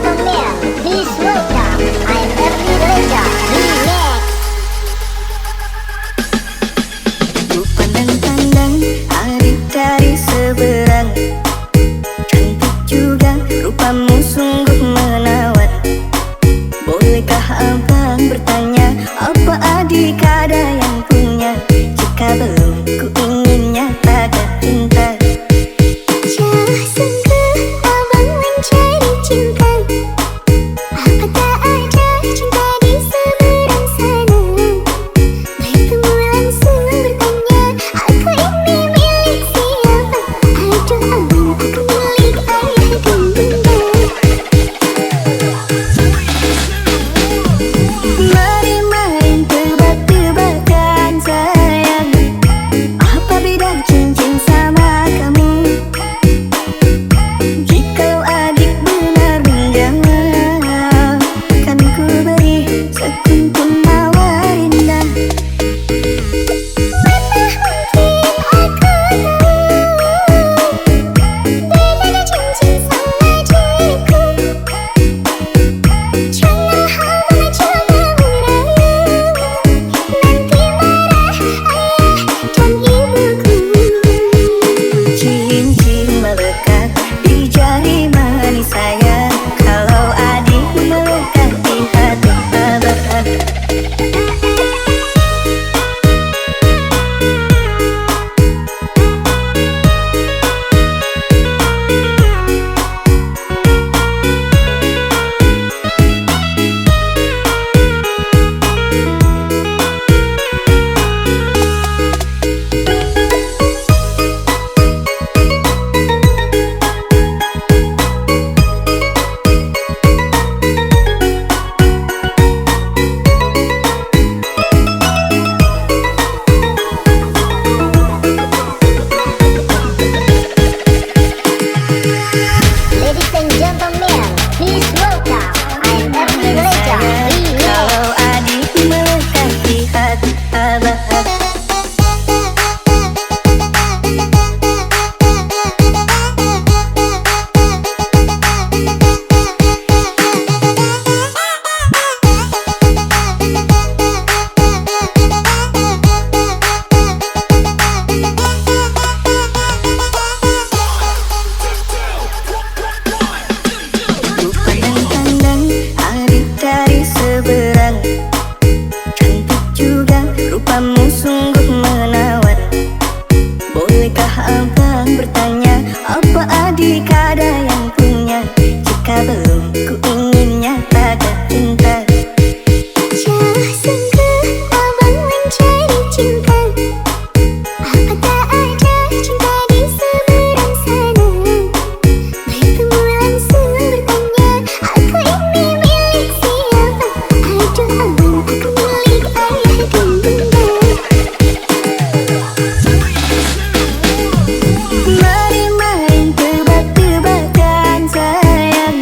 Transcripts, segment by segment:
gentlemen, please welcome I'm Ernie Reza Remix. Ku pandang-pandang adik dari seberang, cantik juga rupamu sungguh menawat. Bolehkah abang bertanya, apa adik ada yang punya? Jika belum, ku ingin nyatakan cinta. Jauh sungguh abang mencari cinta, apa tak ada cinta di seberang sana? Bertemu langsung bertanya, aku ini milik siapa? Aduh abang, aku milik ayah dan bunda. Mari main tebak-tebakan sayang, apa beda cincin sama kamu? Jikalau adik benar menjawab, kan ku beri sekuntum mawar indah. Mana mungkin aku tahu bedanya cincin sama diriku. Jangan abang coba merayu, nanti marah ayah dan ibuku. Cincin melekat di jari manis sayang, kalau adik melekat di hati abang. Ladies and gentlemen, please welcome I'm Ernie Reza Remix. Kalau adik melekat di hati abang. Ku pandang-pandang adik dari seberang, cantik juga rupamu sungguh menawat. Bolehkah abang bertanya, apa adik ada yang punya? Jika belum, ku ingin nyatakan cinta. Jauh sungguh abang mencari cinta, apa tak ada cinta di seberang sana? Bertemu langsung bertanya, aku ini milik siapa? Aduh abang, aku milik ayah dan bunda. Mari main tebak-tebakan sayang,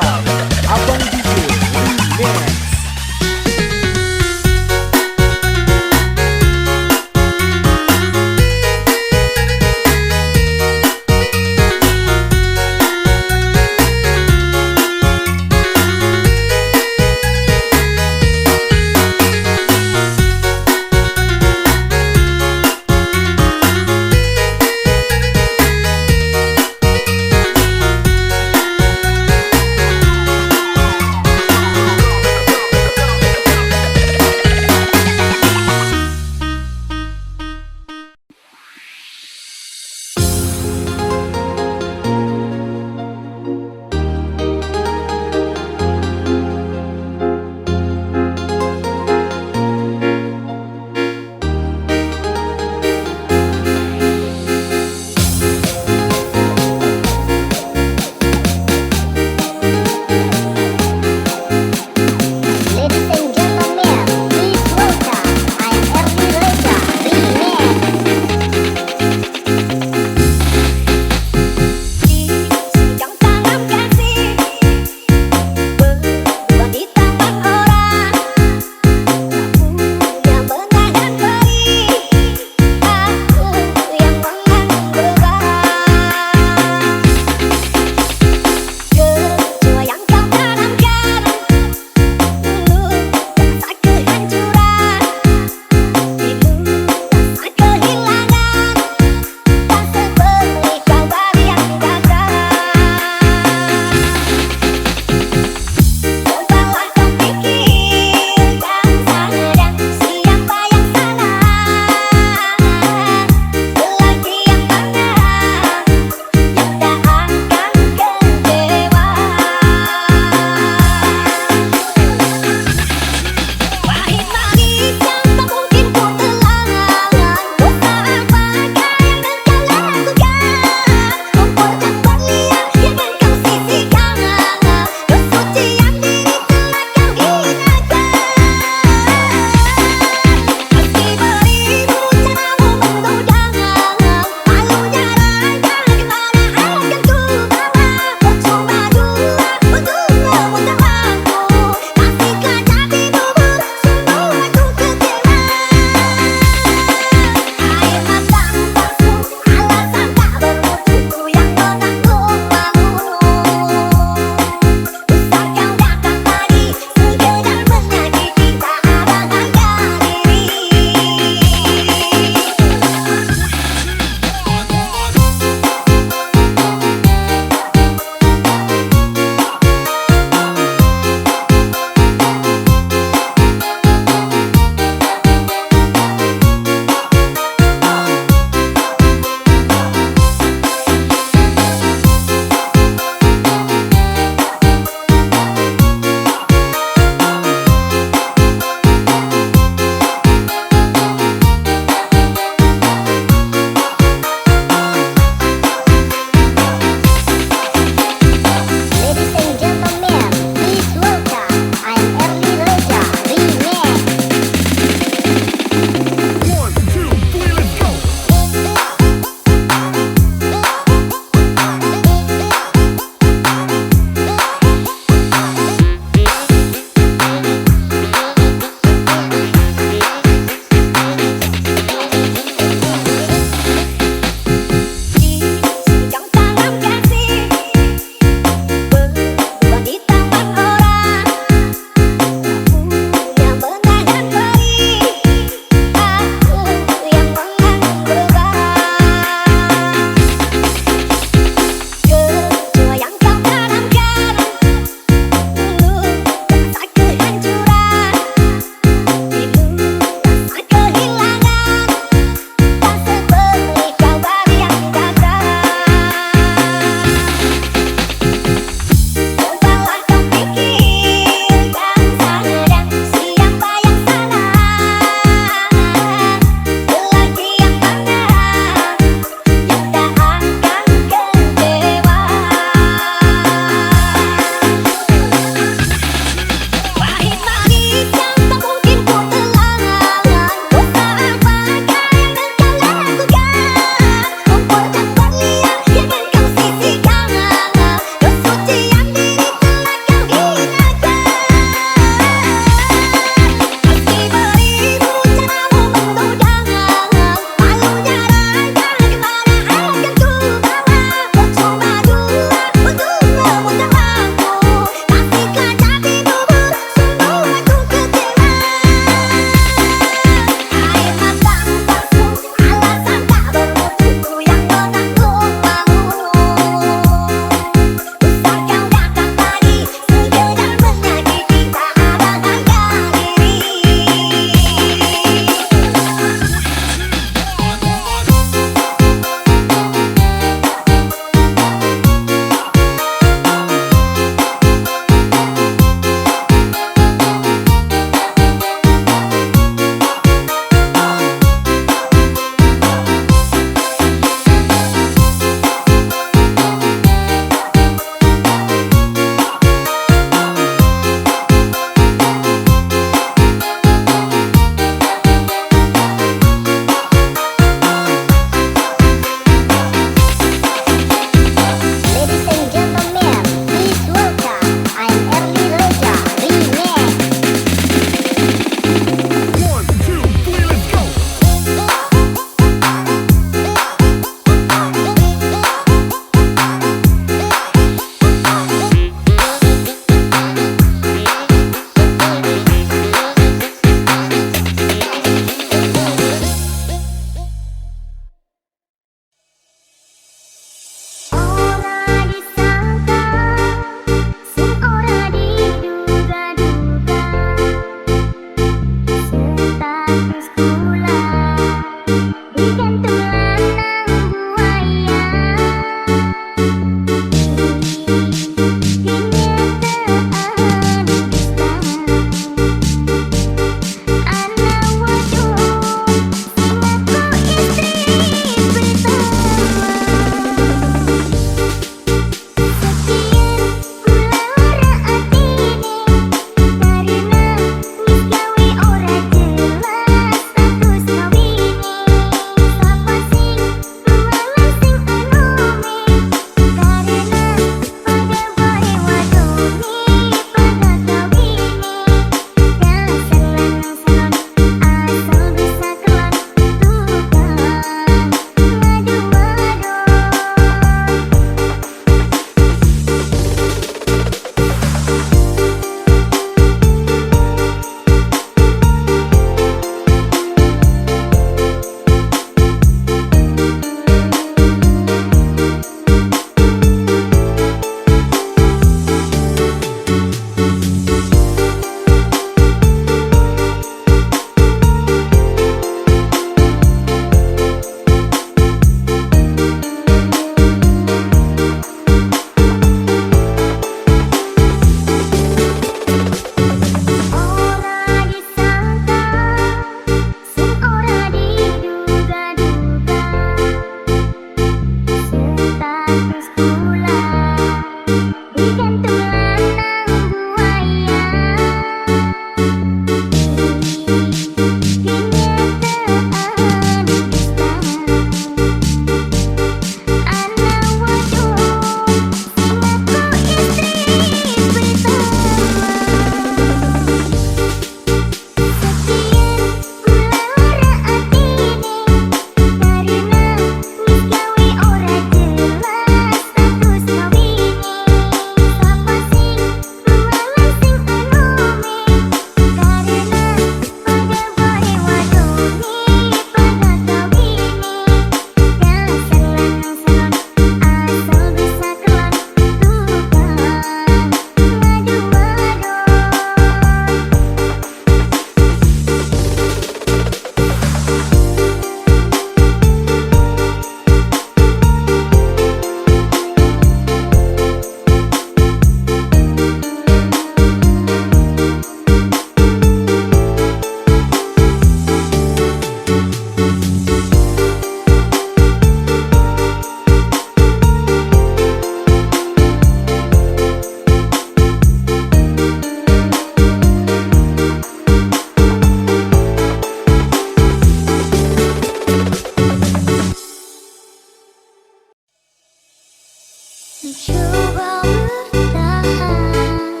Coba bertahan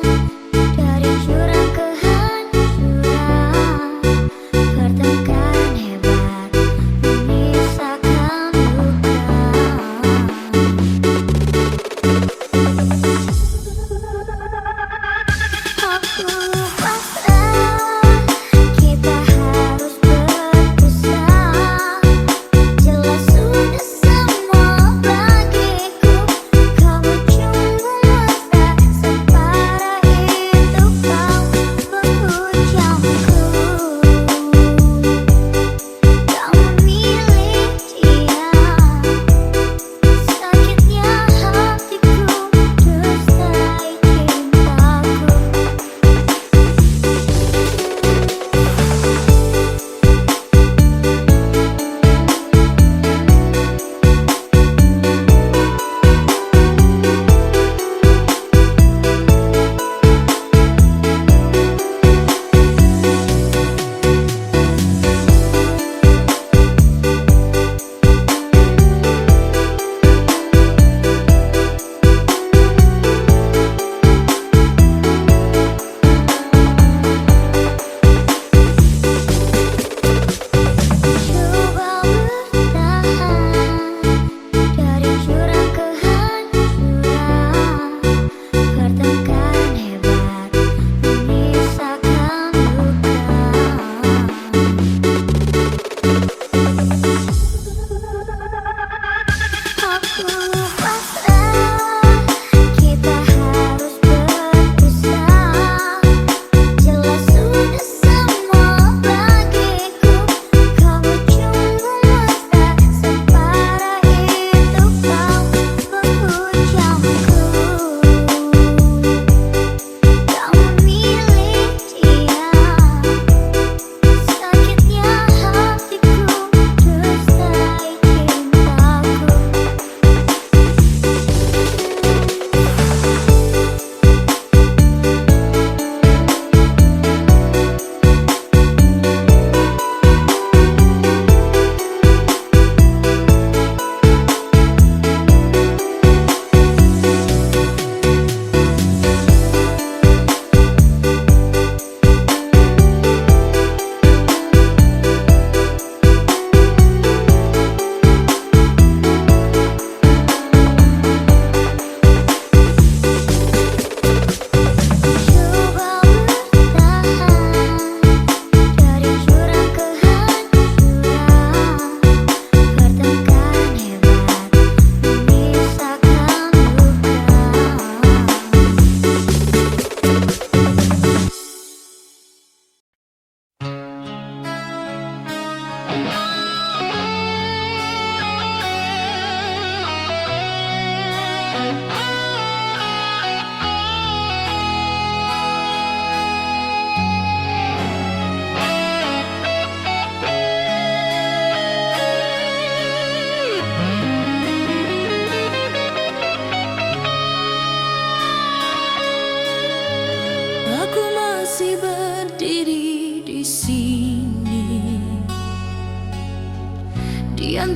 dari jurang kehancuran, pertengkaran hebat menyisakan luka. Aku pasrah, kita harus berpisah. Jelas sudah semua bagiku, kamu cuma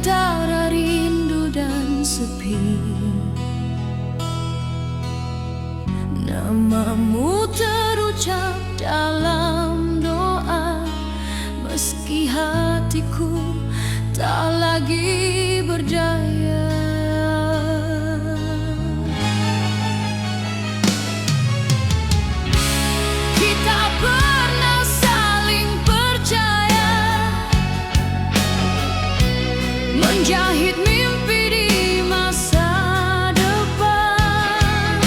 antara rindu dan sepi. Namamu terucap dalam doa, meski hatiku tak lagi berdaya. Kita pernah saling percaya, menjahit mimpi di masa depan.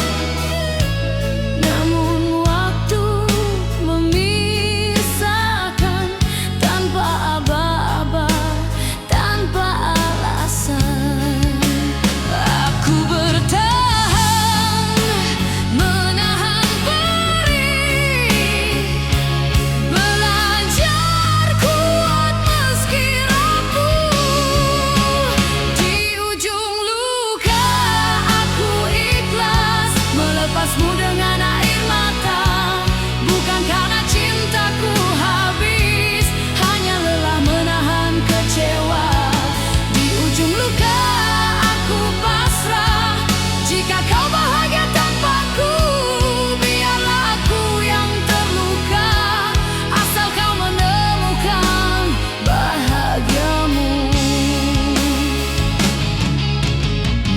Namun waktu memisahkan, tanpa aba-aba, tanpa alasan. Aku bertahan, menahan perih, belajar kuat meski rapuh. Di ujung luka aku ikhlas melepasmu dengan air mata. Bukan karena cintaku habis, hanya lelah menahan kecewa. Di ujung luka aku pasrah, jika kau bahagia tanpaku, biarlah aku yang terluka, asal kau menemukan bahagiamu.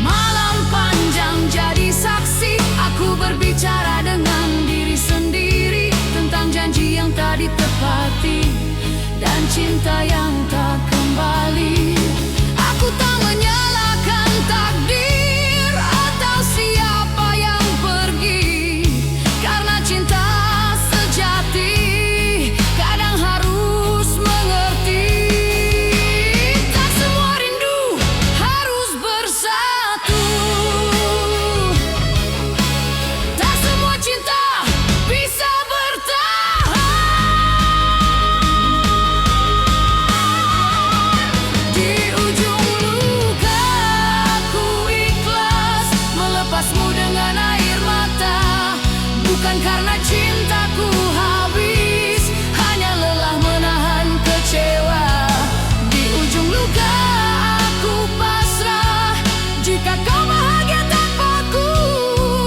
Malam panjang jadi saksi, aku berbicara dengan diri sendiri tentang janji yang tak ditepati dan cinta yang tak kembali. Aku tak menyalahkan takdir atau siapa yang pergi, karena cinta sejati kadang harus mengerti. Tak semua rindu harus bersatu, tak semua cinta bisa bertahan. Di ujung luka aku ikhlas melepasmu dengan air mata. Bukan karena cintaku habis, hanya lelah menahan kecewa. Di ujung luka aku pasrah, jika kau bahagia tanpaku,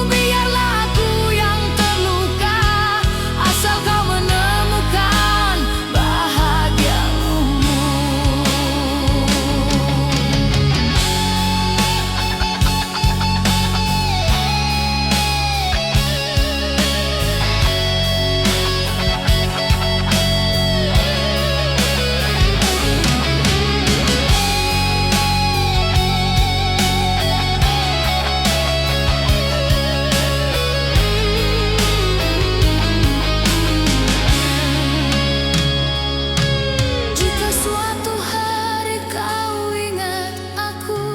biarlah aku yang terluka, asal kau menemukan bahagiamu. Jika suatu hari kau ingat aku,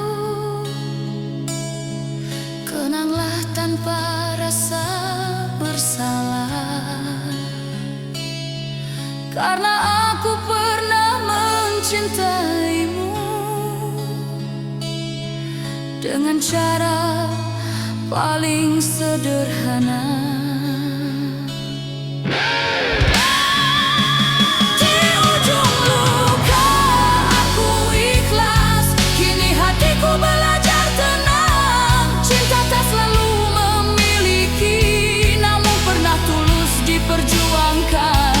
kenanglah tanpa rasa bersalah, karena aku pernah mencintaimu dengan cara paling sederhana. Di ujung luka aku ikhlas, kini hatiku belajar tenang. Cinta tak selalu memiliki, namun pernah tulus diperjuangkan.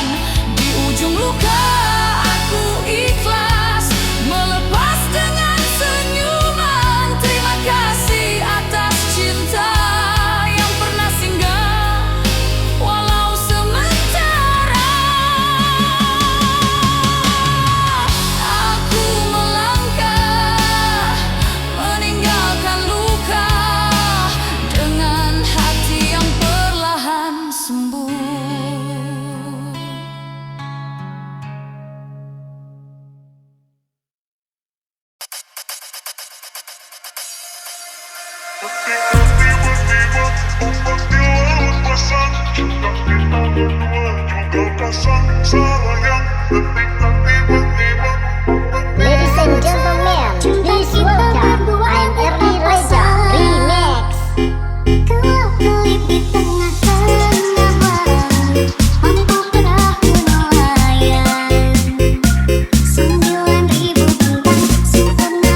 Di ujung luka aku ikhlas melepas dengan senyuman. Terima kasih atas cinta yang pernah singgah, walau sementara. Aku melangkah meninggalkan luka dengan hati yang perlahan sembuh. Ladies and gentlemen, please welcome I'm Ernie Reza Remix. Kelap kelip di tengah-tengah malam, mampu perahu nelayan. 9.000 bintang sempurna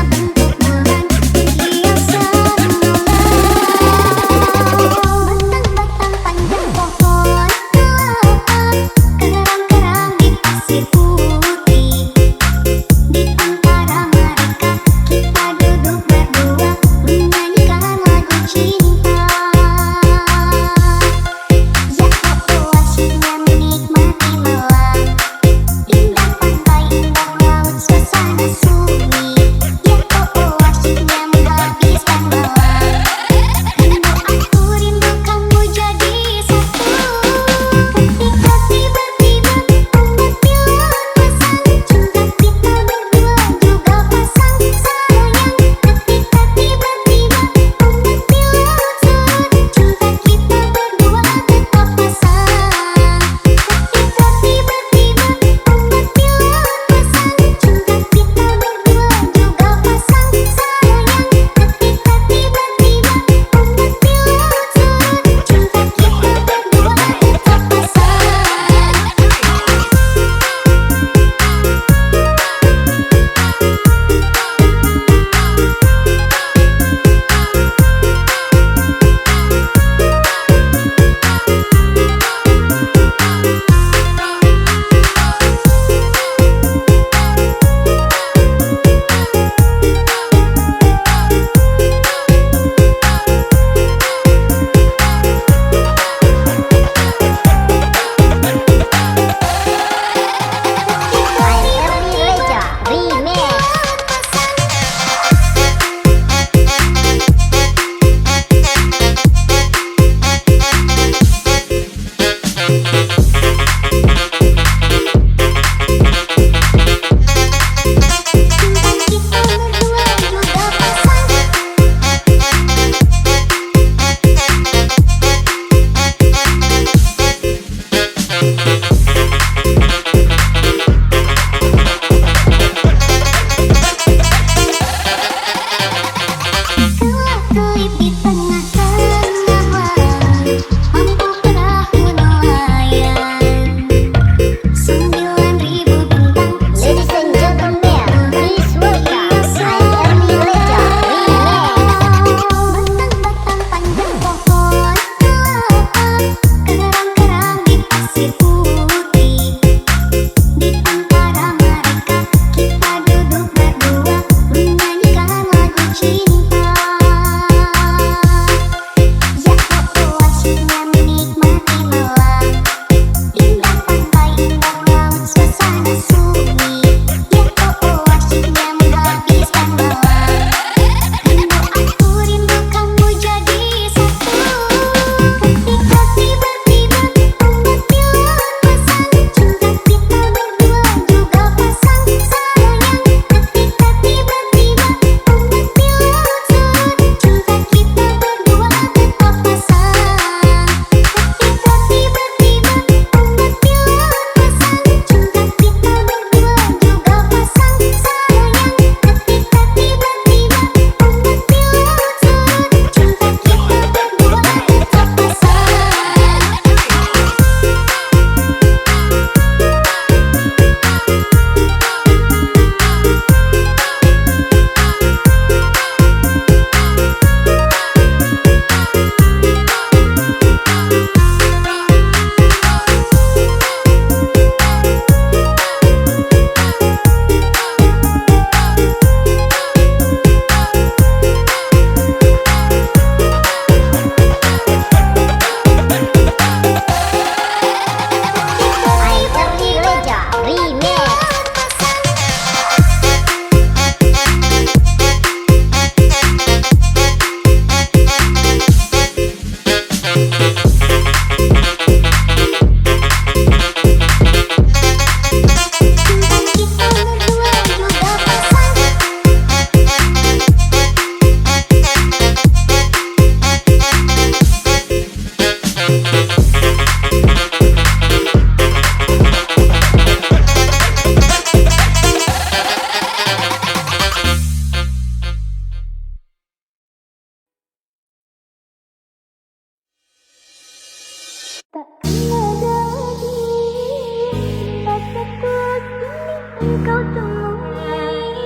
kau temui,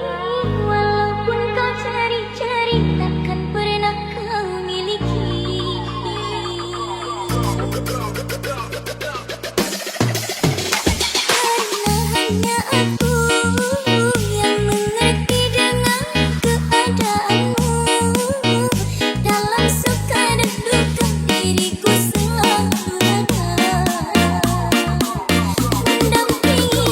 walaupun kau cari-cari, takkan pernah kau miliki. Karena hanya aku yang mengerti dengan keadaanmu. Dalam suka dan duka diriku selalu ada, mendampingi.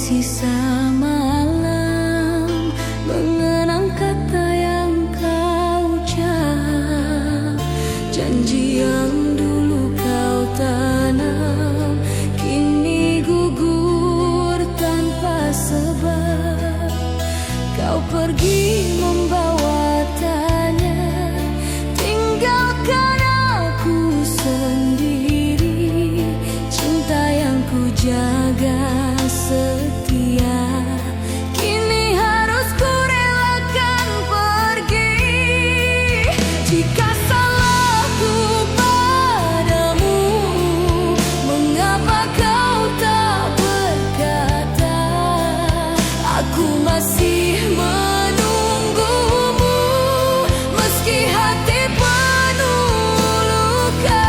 sisa malam mengenang kata yang kau ucap, janji yang dulu kau tanam kini gugur tanpa sebab. Kau pergi membawa tanya, tinggalkan aku sendiri. Cinta yang ku jaga setia kini harus ku relakan pergi. Jika salahku padamu, mengapa kau tak berkata? Aku masih menunggumu meski hati penuh luka.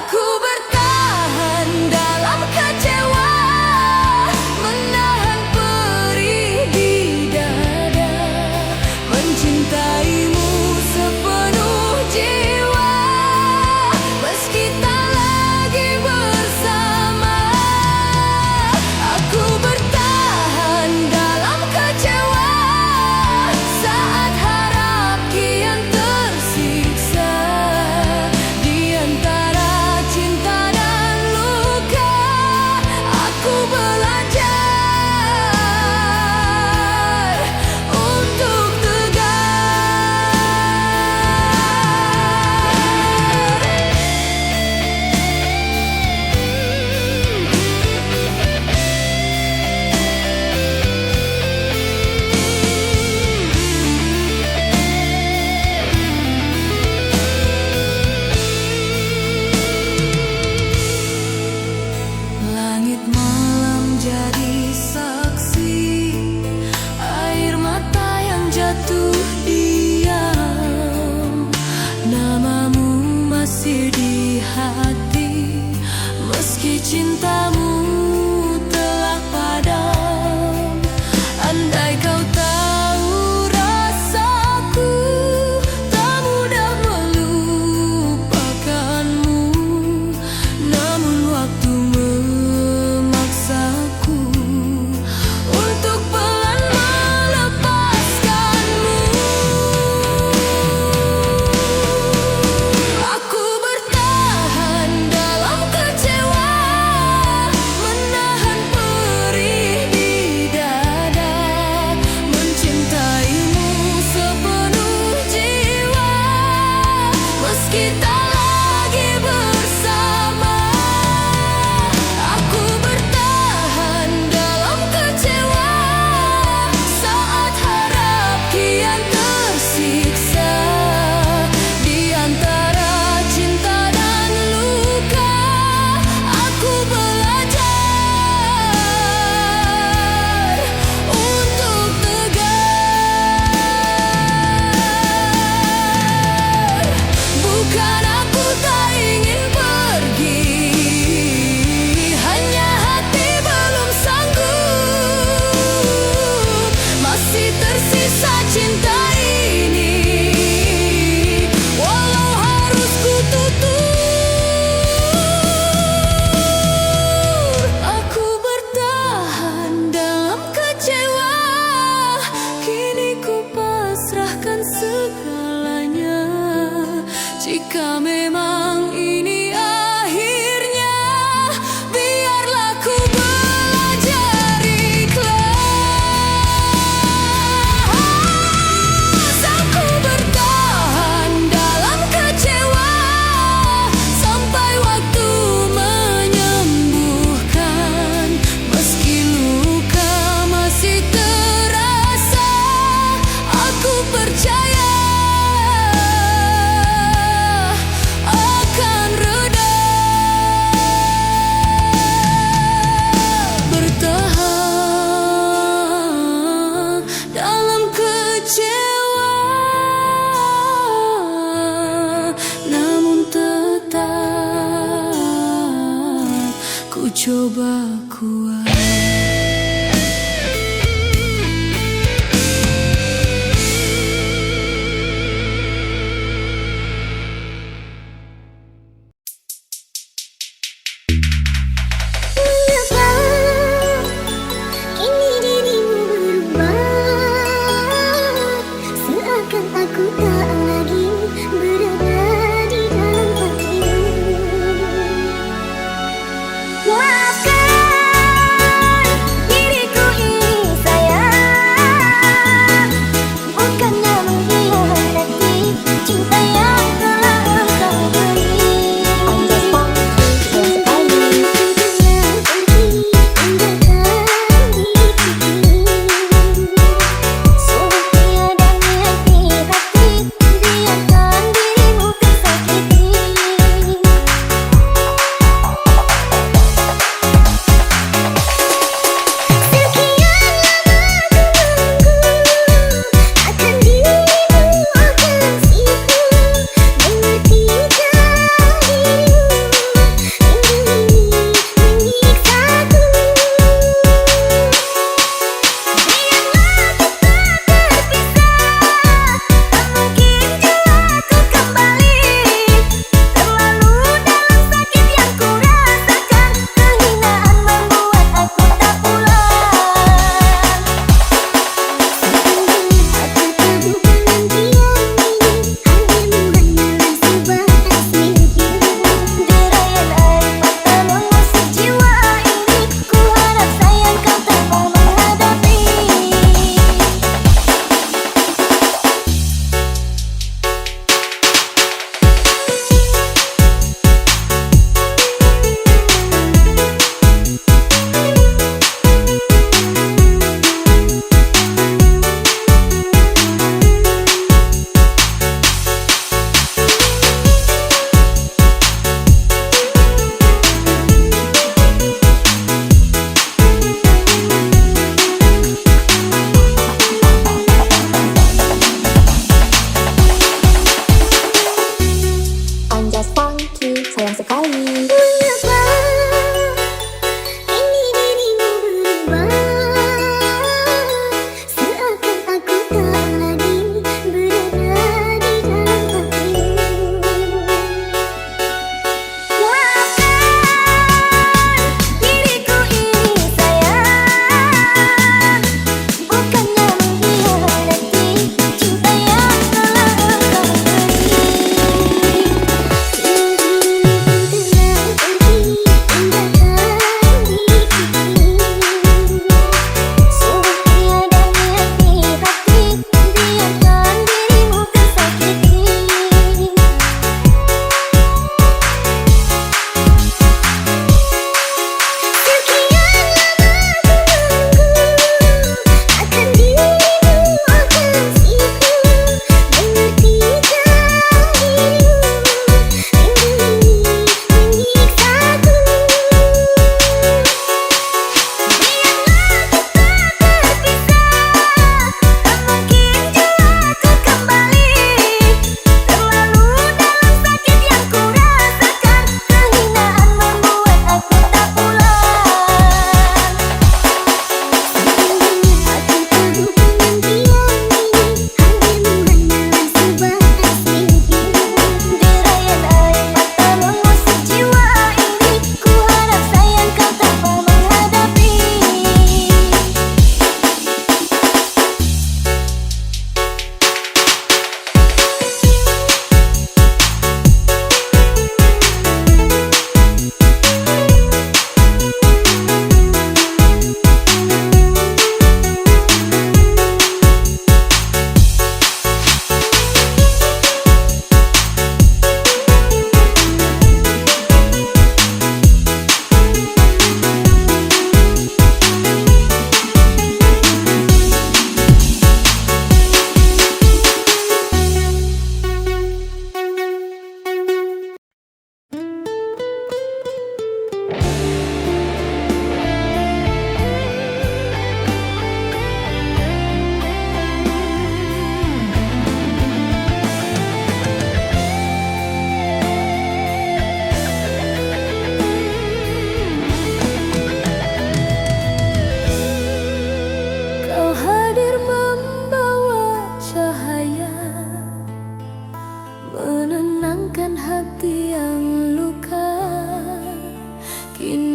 Aku bertahan dalam kecewa, menahan perih di dada, mencintaimu sepenuh jiwa meski tak lagi bersama. Aku bertahan dalam kecewa saat harap kian tersiksa. Di antara cinta dan luka, aku belajar untuk langit malam jadi saksi, air mata yang jatuh diam. Namamu masih di hati meski cintamu telah padam. Andai kau tahu rasaku, tak mudah melupakanmu. Namun waktu memaksaku untuk pelan melepaskanmu. Aku bertahan dalam kecewa, menahan perih di dada, mencintaimu sepenuh jiwa meski tak lagi bersama. Aku bertahan dalam kecewa saat harap kian tersiksa. Di antara cinta dan luka, aku belajar untuk tegar. Bukan aku tak ingin pergi, hanya hati belum sanggup. Masih tersisa cinta ini, walau harus ku tutur. Aku bertahan dalam kecewa, kini ku pasrahkan segalanya. Jika memang ini akhirnya, biarlah ku belajar ikhlas. Aku bertahan dalam kecewa sampai waktu menyembuhkan. Meski luka masih terasa, aku percaya akan reda. Bertahan dalam kecewa, namun tetap ku coba kuat.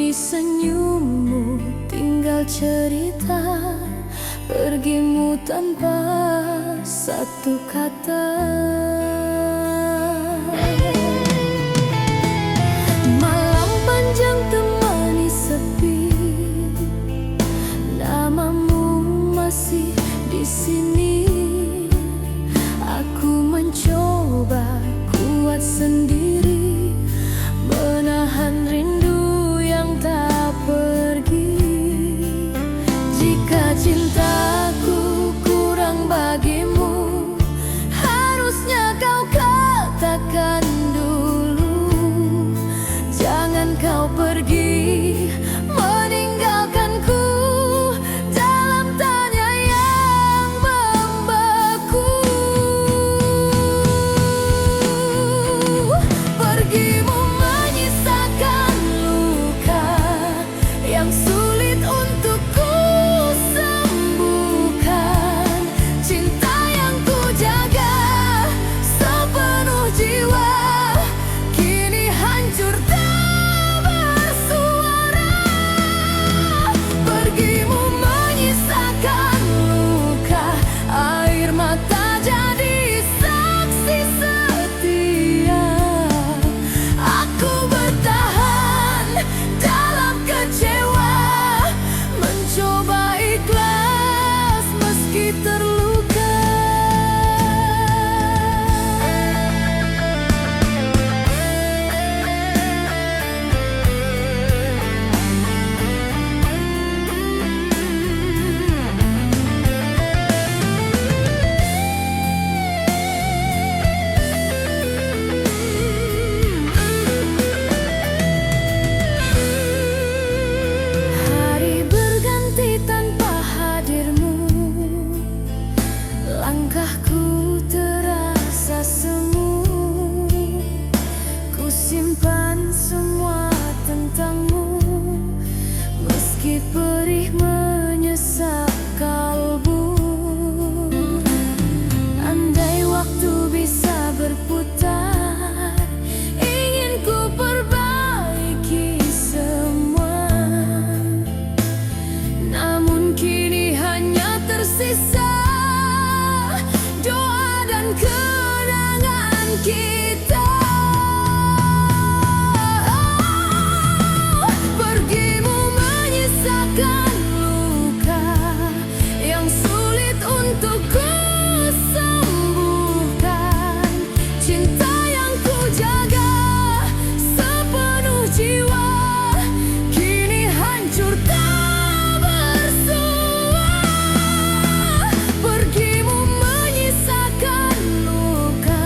Kini senyummu tinggal cerita, pergimu tanpa satu kata. Malam panjang temani sepi, namamu masih di sini. Aku mencoba kuat sendiri, menahan rindu yang tak pergi. Jika cintaku kurang bagimu, harusnya kau katakan dulu. Jangan kau pergi meninggalkanku dalam tanya yang membeku. Pergimu menyisakan luka yang sulit untuk ku sembuhkan. Cinta yang ku jaga sepenuh jiwa kini hancur tak bersuara. Pergimu menyisakan luka, air mata jadi saksi setia. Aku bertahan dalam kecewa, mencoba ikhlas meski terluka. Hari berganti tanpa hadirmu, langkahku terasa semu. Ku simpan semua tentangmu, meski perih menyesap kalbu. Andai waktu bisa berputar, ingin ku perbaiki semua. Namun kini hanya tersisa doa dan kenangan kita. Pergimu menyisakan luka yang sulit untuk ku sembuhkan. Cinta yang ku jaga sepenuh jiwa kini hancur tak bersua. Pergimu menyisakan luka,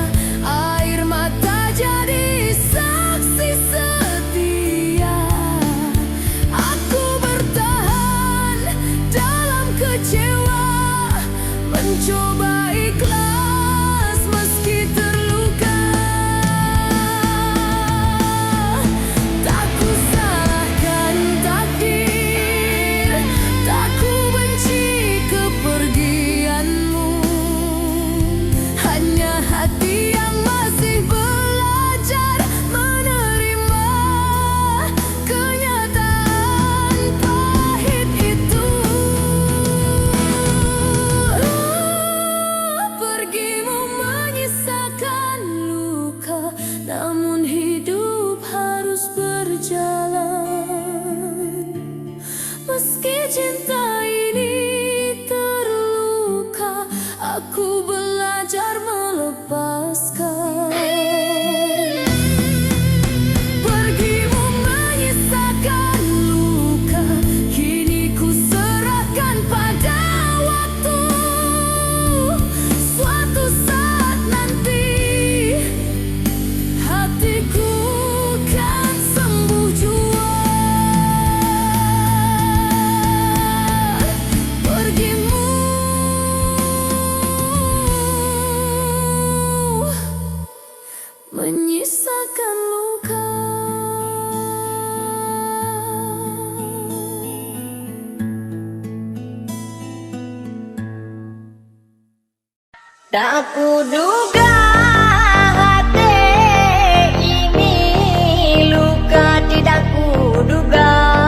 air mata jadi saksi setia. Aku bertahan dalam kecewa, mencoba ikhlas meski terluka. Tak ku salahkan takdir, tak ku benci kepergianmu. Hanya hati yang masih belajar menerima kenyataan pahit itu. Pergimu menyisakan luka, namun hidup harus berjalan. Meski cinta ini terluka, aku belajar melepaskan. Pergimu menyisakan luka, kini ku serahkan pada waktu. Suatu saat nanti hatiku kan sembuh jua. Pergimu menyisakan luka. Tak kuduga hati ini luka, tidak kuduga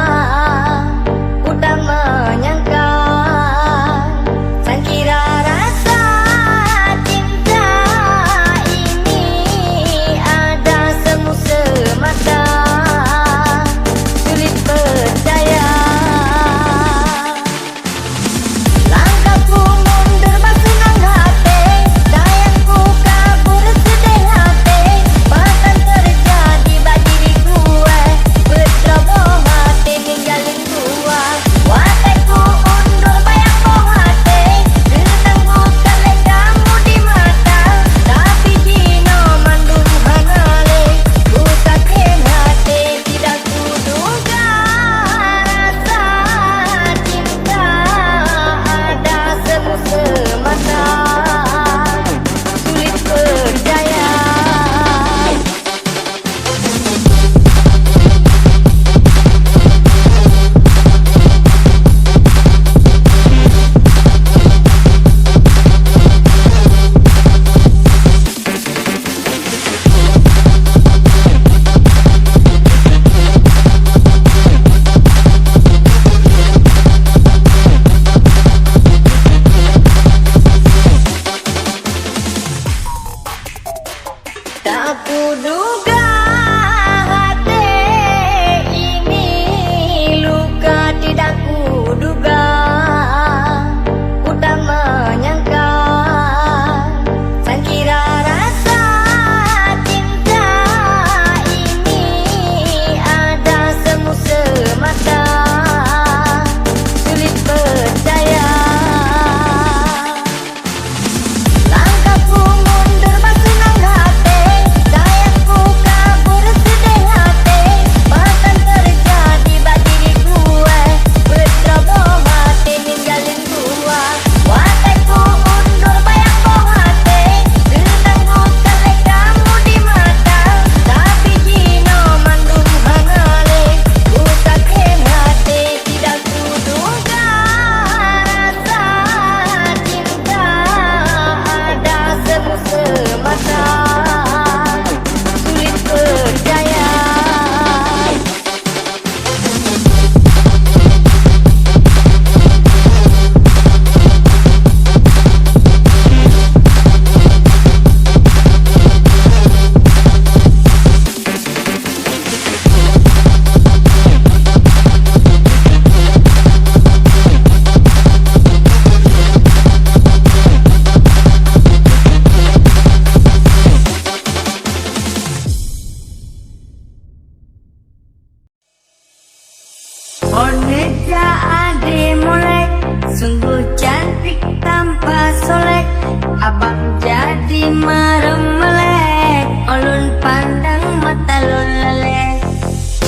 Oneja ade molek, sungguh cantik tanpa solek. Abang jadi merem melek, ulun pandang mata lun lelek.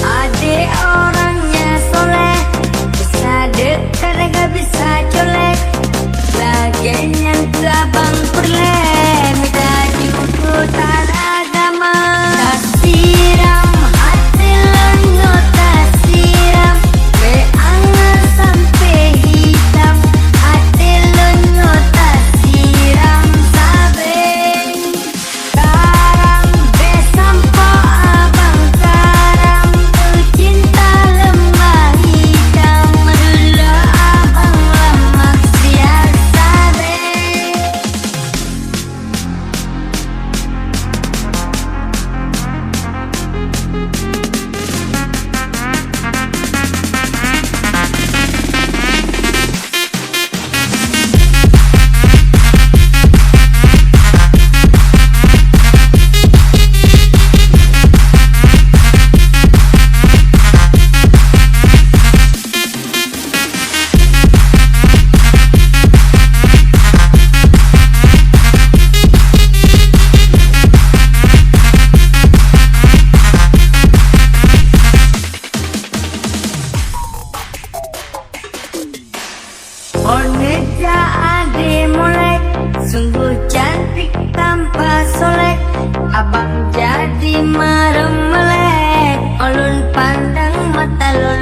Ade orangnya soleh, bisa dekat gak bisa colek. Laginya ke abang perlek, minta jemputan agama. Tak siram hati lengo, tak siram beangan sampai hitam. Hati lengo tak siram sabeng. Karam besampo abang karam, tu cinta lembah hitam. Dulu abang lemak siar sabeng. Oneja ade molek, sungguh cantik tanpa solek. Abang jadi merem melek, ulun pandang mata lun